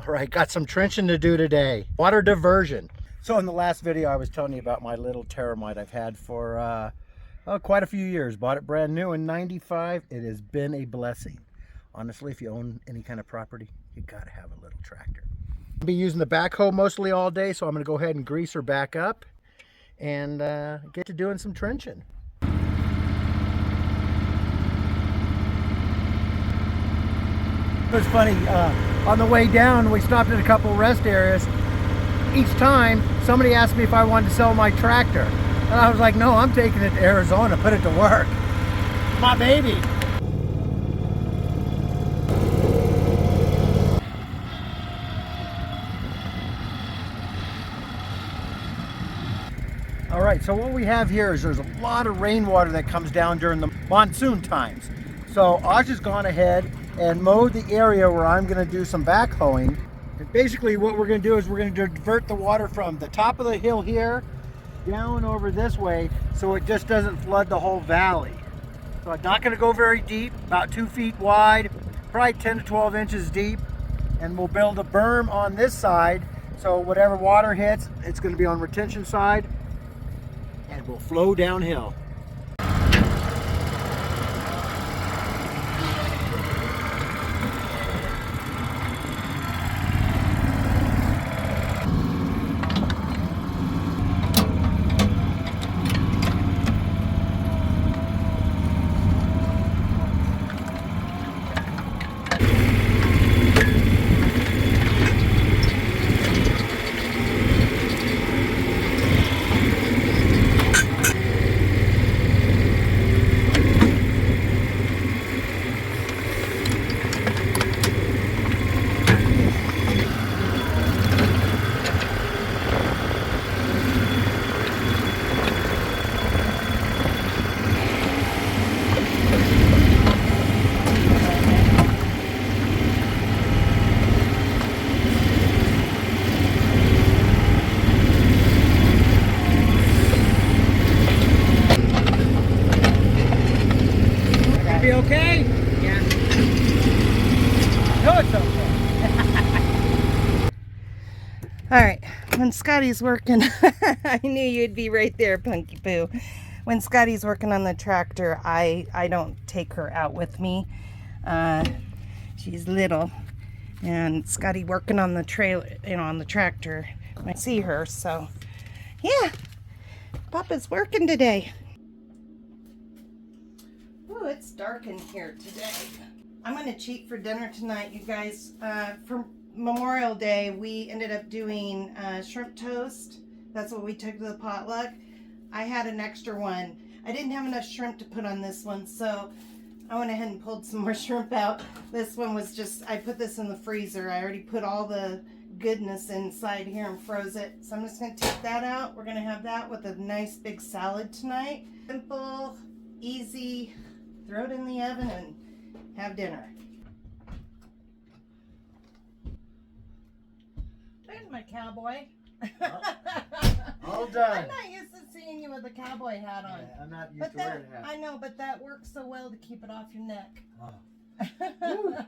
All right, got some trenching to do today. Water diversion. So in the last video, I was telling you about my little termite I've had for quite a few years. Bought it brand new in '95. It has been a blessing. Honestly, if you own any kind of property, you gotta have a little tractor. I'll be using the backhoe mostly all day, so I'm gonna go ahead and grease her back up and get to doing some trenching. It's funny, on the way down, we stopped at a couple rest areas. Each time, somebody asked me if I wanted to sell my tractor. And I was like, no, I'm taking it to Arizona, put it to work. My baby. All right, so what we have here is there's a lot of rainwater that comes down during the monsoon times. So Ausia's gone ahead and mowed the area where I'm gonna do some backhoeing. And basically what we're gonna do is we're gonna divert the water from the top of the hill here down over this way so it just doesn't flood the whole valley. So I'm not gonna go very deep, about 2 feet wide, probably 10 to 12 inches deep. And we'll build a berm on this side so whatever water hits, it's gonna be on retention side and will flow downhill. Be okay? Yeah. No, it's okay. All right, when Scotty's working, I knew you'd be right there, Punky Poo. When Scotty's working on the tractor, I don't take her out with me. She's little, and Scotty working on the trailer, on the tractor. I see her, so yeah, Papa's working today. Ooh, it's dark in here today. I'm gonna cheat for dinner tonight, you guys. For Memorial Day, we ended up doing shrimp toast. That's what we took to the potluck. I had an extra one. I didn't have enough shrimp to put on this one, so I went ahead and pulled some more shrimp out. This one was just, I put this in the freezer. I already put all the goodness inside here and froze it. So I'm just gonna take that out. We're gonna have that with a nice big salad tonight. Simple, easy, throw it in the oven and have dinner. There's my cowboy. All done. I'm not used to seeing you with a cowboy hat on. Yeah, I'm not used to wearing a hat. I know, but that works so well to keep it off your neck. Oh.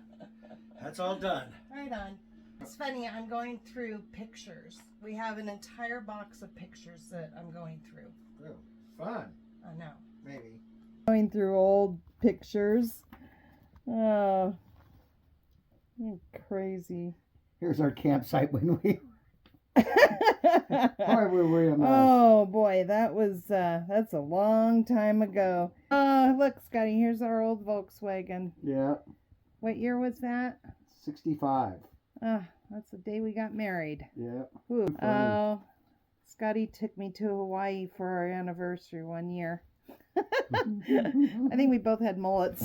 That's all done. Right on. It's funny, I'm going through pictures. We have an entire box of pictures that I'm going through. Oh, fun. I know. Maybe. Going through old pictures. Oh, you're crazy. Here's our campsite when we. Boy, were we a mess. Oh boy, that's a long time ago. Oh, look, Scotty, here's our old Volkswagen. Yeah. What year was that? 65. That's the day we got married. Yeah. Ooh. Oh, Scotty took me to Hawaii for our anniversary one year. I think we both had mullets.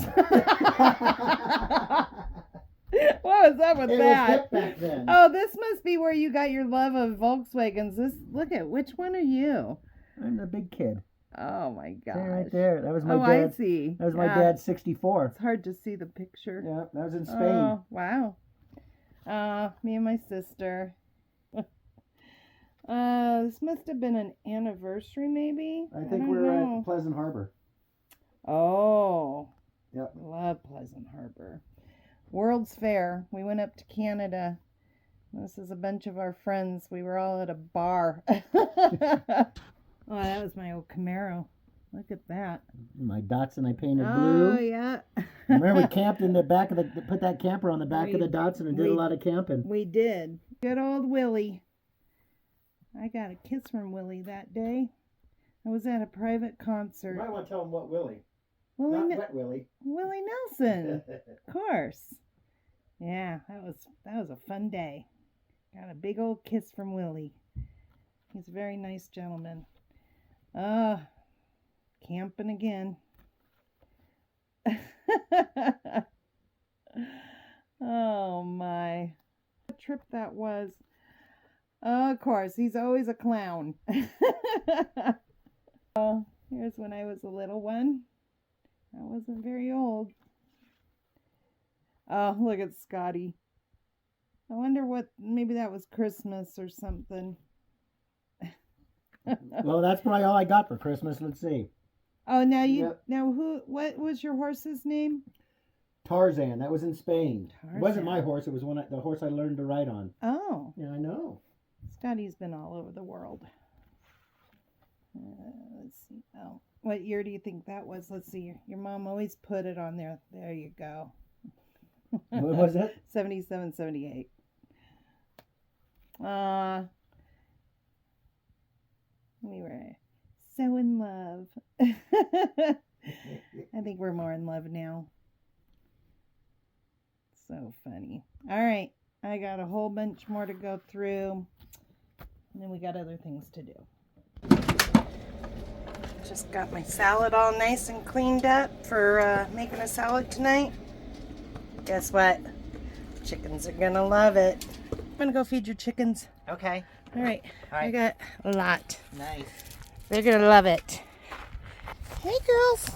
What was up with that? Was hip back then. Oh, this must be where you got your love of Volkswagens. Look at, which one are you? I'm the big kid. Oh my gosh. Right there. That was my I dad. see. That was my dad's 64. It's hard to see the picture. Yeah, that was in Spain. Oh, wow. Me and my sister. This must have been an anniversary, maybe? I think we were at Pleasant Harbor. Oh. Yep. Love Pleasant Harbor. World's Fair. We went up to Canada This is a bunch of our friends. We were all at a bar. Oh, that was my old Camaro. Look at that. My Datsun I painted blue. blue. Yeah. Remember we camped in the back of the, put that camper on the back of the Datsun and did a lot of camping. We did. Good old Willie. I got a kiss from Willie that day. I was at a private concert. You might want to tell him what Willie. Willie Not wet Willie. Willie Nelson. Of course. Yeah, that was a fun day. Got a big old kiss from Willie. He's a very nice gentleman. Camping again. Oh my. What a trip that was. Of course, he's always a clown. Oh, here's when I was a little one. I wasn't very old. Oh, look at Scotty. I wonder what, maybe that was Christmas or something. Well, that's probably all I got for Christmas. Let's see. Oh, now what was your horse's name? Tarzan. That was in Spain. Tarzan. It wasn't my horse. It was the horse I learned to ride on. Oh. Yeah, I know. Scotty's been all over the world. Let's see. Oh, what year do you think that was? Let's see. Your mom always put it on there. There you go. What was it? 77, 78. We were so in love. I think we're more in love now. So funny. All right. I got a whole bunch more to go through. And then we got other things to do. Just got my salad all nice and cleaned up for making a salad tonight. Guess what? Chickens are gonna love it. I'm gonna go feed your chickens. Okay. All right. All right. I got a lot. Nice. They're gonna love it. Hey girls.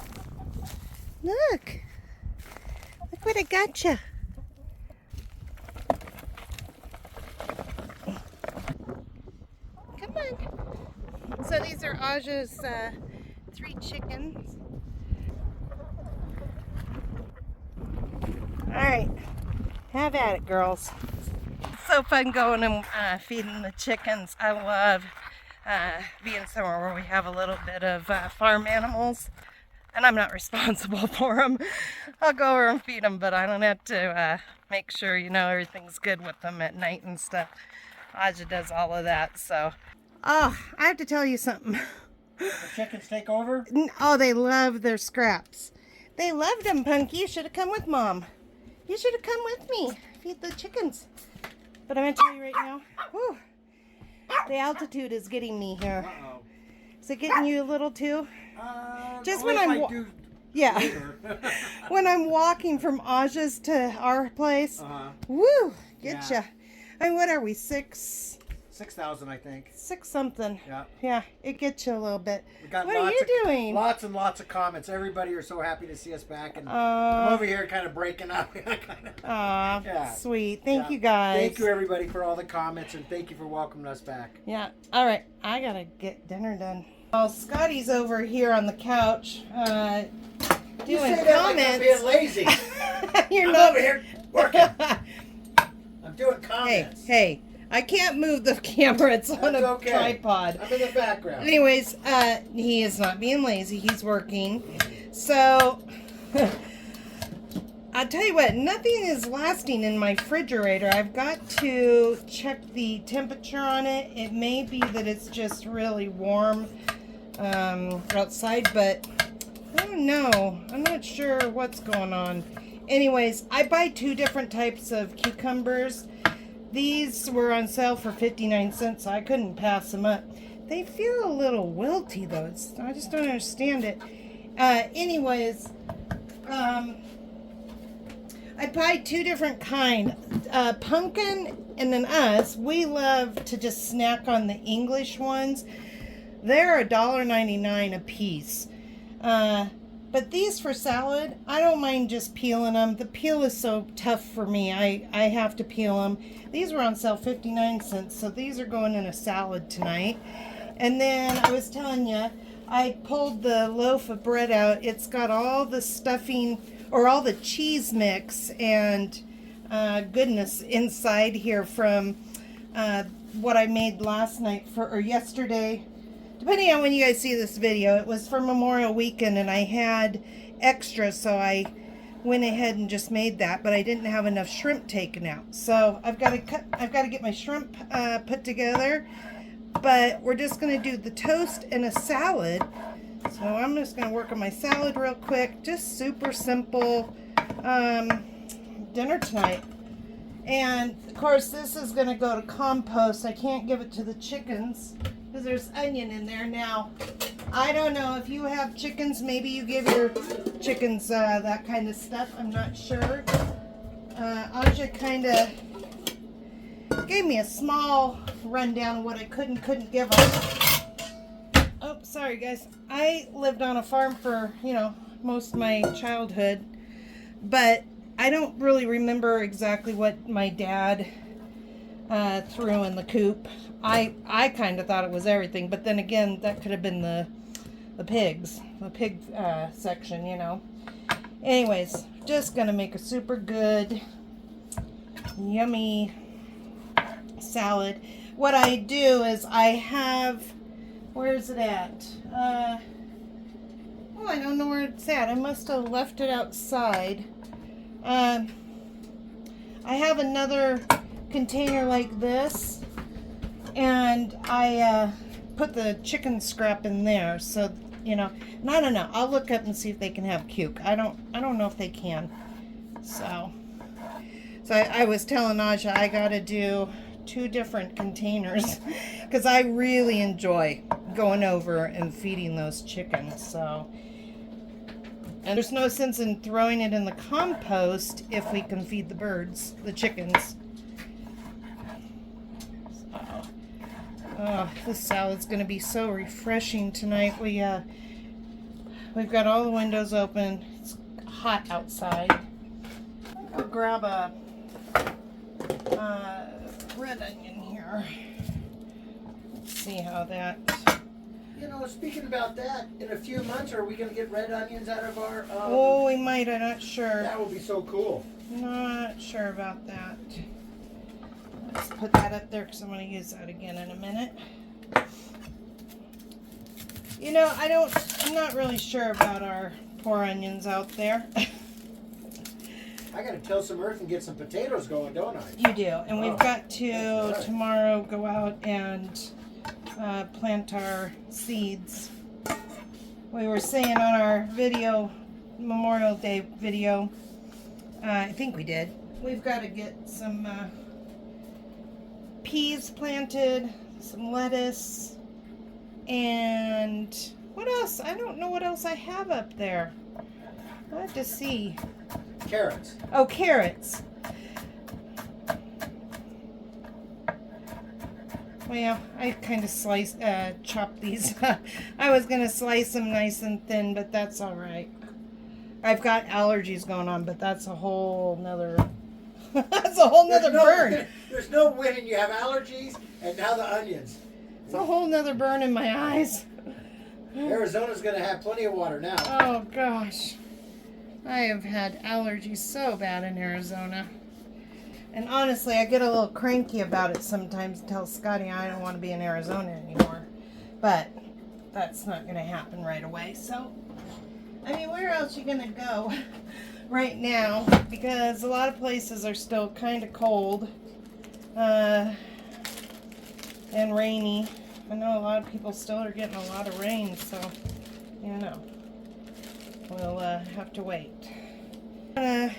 Look. Look what I got you. Come on. So these are Ausia's 3 chickens. All right. Have at it, girls. It's so fun going and feeding the chickens. I love being somewhere where we have a little bit of farm animals, and I'm not responsible for them. I'll go over and feed them, but I don't have to make sure, everything's good with them at night and stuff. Ausia does all of that, so. Oh, I have to tell you something. The chickens take over? Oh, they love their scraps. They loved them, Punky. You should have come with Mom. You should have come with me. Feed the chickens. But I'm going to tell you right now, whew, the altitude is getting me here. Uh-oh. Is it getting you a little too? Just when Yeah. When I'm walking from Ausia's to our place, woo, getcha. Yeah. I mean, what are we, 6,000, I think. 6 something. Yeah. Yeah, it gets you a little bit. We got What are you doing? Lots and lots of comments. Everybody are so happy to see us back, and I'm over here kind of breaking up. Aw, Yeah. sweet. Thank you guys. Thank you everybody for all the comments, and thank you for welcoming us back. Yeah. All right. I gotta get dinner done. Well, Scotty's over here on the couch doing You say that comments. like I'm being lazy. You're I'm not over here working. I'm doing comments. Hey. I can't move the camera. It's on a tripod. I'm in the background. Anyways, he is not being lazy. He's working. So, I'll tell you what, nothing is lasting in my refrigerator. I've got to check the temperature on it. It may be that it's just really warm outside, but I don't know. I'm not sure what's going on. Anyways, I buy 2 different types of cucumbers. These were on sale for 59 cents, so I couldn't pass them up. They feel a little wilty, though. I just don't understand it. Anyways, I buy 2 different kind. Pumpkin and then us, we love to just snack on the English ones. They're $1.99 a piece. But these for salad, I don't mind just peeling them. The peel is so tough for me. I have to peel them. These were on sale 59 cents, so these are going in a salad tonight. And then I was telling you, I pulled the loaf of bread out. It's got all the stuffing, or all the cheese mix, and goodness inside here from what I made last night or yesterday. Depending on when you guys see this video, it was for Memorial Weekend and I had extra, so I went ahead and just made that, but I didn't have enough shrimp taken out. So I've got to get my shrimp put together, but we're just going to do the toast and a salad. So I'm just going to work on my salad real quick. Just super simple dinner tonight. And of course this is going to go to compost. I can't give it to the chickens because there's onion in there. Now, I don't know if you have chickens, maybe you give your chickens that kind of stuff. I'm not sure. Ausia kind of gave me a small rundown of what I could and couldn't give them. Oh, sorry guys. I lived on a farm for, most of my childhood, but I don't really remember exactly what my dad threw in the coop. I kind of thought it was everything, but then again, that could have been the pig section, Anyways, just gonna make a super good, yummy salad. What I do is I have, where is it at? Oh, I don't know where it's at. I must have left it outside. I have another container like this, and I put the chicken scrap in there. So, I don't know. I'll look up and see if they can have cuke. I don't know if they can. So I was telling Ausia I got to do 2 different containers because I really enjoy going over and feeding those chickens. So, and there's no sense in throwing it in the compost if we can feed the birds, the chickens. So, this salad's going to be so refreshing tonight. We've got all the windows open. It's hot outside. I'll grab a red onion here. Let's see how that. Speaking about that, in a few months, are we going to get red onions out of our... oh, we might. I'm not sure. That would be so cool. Not sure about that. Let's put that up there because I'm going to use that again in a minute. I'm not really sure about our poor onions out there. I got to till some earth and get some potatoes going, don't I? You do. And we've got to tomorrow go out and plant our seeds. We were saying on our video, Memorial Day video, I think we did, we've got to get some peas planted, some lettuce, and what else? I don't know what else I have up there. I'll have to see. Carrots. Oh, carrots. Well, I kind of chopped these. I was going to slice them nice and thin, but that's all right. I've got allergies going on, but that's a whole nother, burn. There's no winning. You have allergies, and now the onions. It's a whole nother burn in my eyes. Arizona's going to have plenty of water now. Oh, gosh. I have had allergies so bad in Arizona. And honestly, I get a little cranky about it sometimes and tell Scotty I don't want to be in Arizona anymore. But that's not going to happen right away. So, where else are you going to go right now? Because a lot of places are still kind of cold and rainy. I know a lot of people still are getting a lot of rain, so, we'll have to wait. I'm going to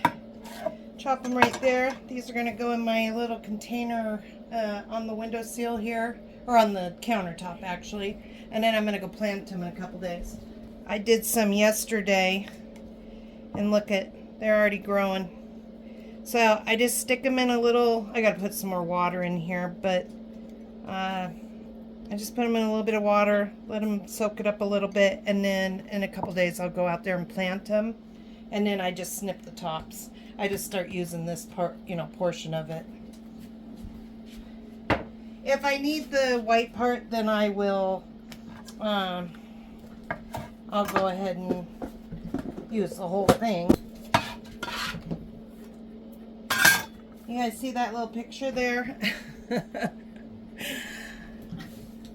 chop them right there. These are going to go in my little container on the windowsill here, or on the countertop actually, and then I'm going to go plant them in a couple days. I did some yesterday, and look they're already growing. So I just stick them in a little, I got to put some more water in here, but I just put them in a little bit of water, let them soak it up a little bit, and then in a couple days I'll go out there and plant them, and then I just snip the tops. I just start using this part, portion of it. If I need the white part, then I will, I'll go ahead and use the whole thing. You guys see that little picture there?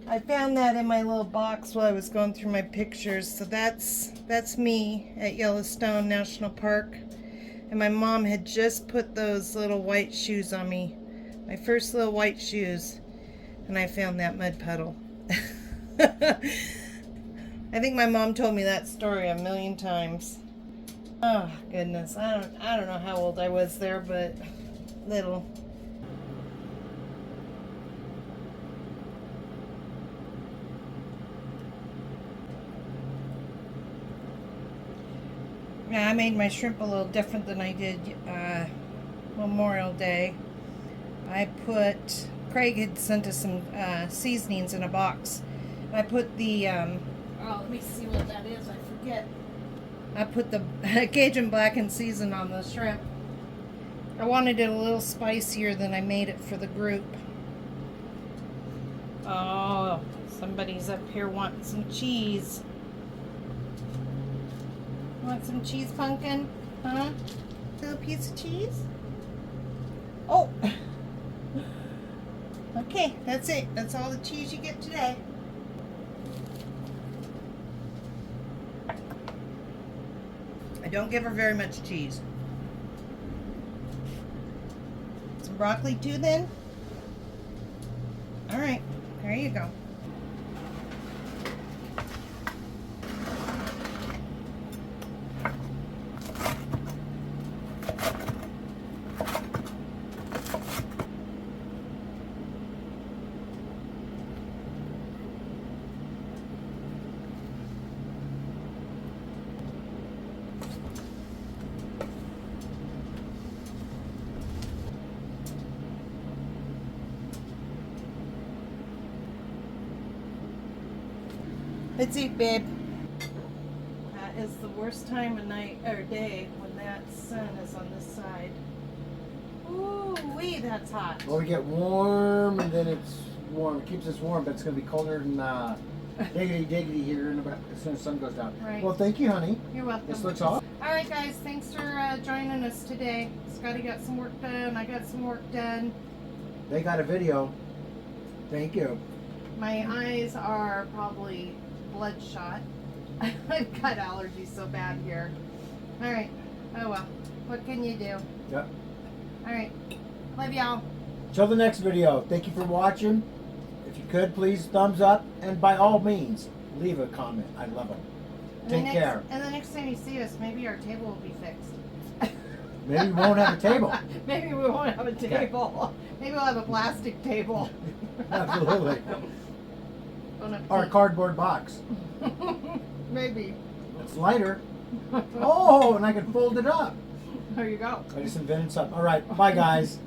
I found that in my little box while I was going through my pictures. So that's me at Yellowstone National Park. And my mom had just put those little white shoes on me. My first little white shoes. And I found that mud puddle. I think my mom told me that story a million times. Oh goodness, I don't know how old I was there, but little. Yeah, I made my shrimp a little different than I did Memorial Day. Craig had sent us some seasonings in a box. I put the, let me see what that is, I forget. I put the Cajun blackened season on the shrimp. I wanted it a little spicier than I made it for the group. Oh, somebody's up here wanting some cheese. Want some cheese, Pumpkin? Huh? A little piece of cheese? Oh! Okay, that's it. That's all the cheese you get today. I don't give her very much cheese. Some broccoli too then? Alright, there you go. Let's eat, babe. That is the worst time of night or day when that sun is on this side. Ooh, wee, that's hot. Well, we get warm and then it's warm. It keeps us warm, but it's going to be colder than diggity here in about, as soon as the sun goes down. Right. Well, thank you, honey. You're welcome. This looks awesome. All right, guys. Thanks for joining us today. Scotty got some work done. I got some work done. They got a video. Thank you. My eyes are probably bloodshot. I've got allergies so bad here. All right. Oh well. What can you do? Yep. All right. Love y'all. Till the next video. Thank you for watching. If you could, please thumbs up, and by all means, leave a comment. I love them. Take care. And the next time you see us, maybe our table will be fixed. Maybe we won't have a table. Maybe we won't have a table. Maybe we'll have a plastic table. Absolutely. Bon Or a cardboard box. Maybe. It's lighter. Oh, and I can fold it up. There you go. I just invented something. All right. Bye, guys.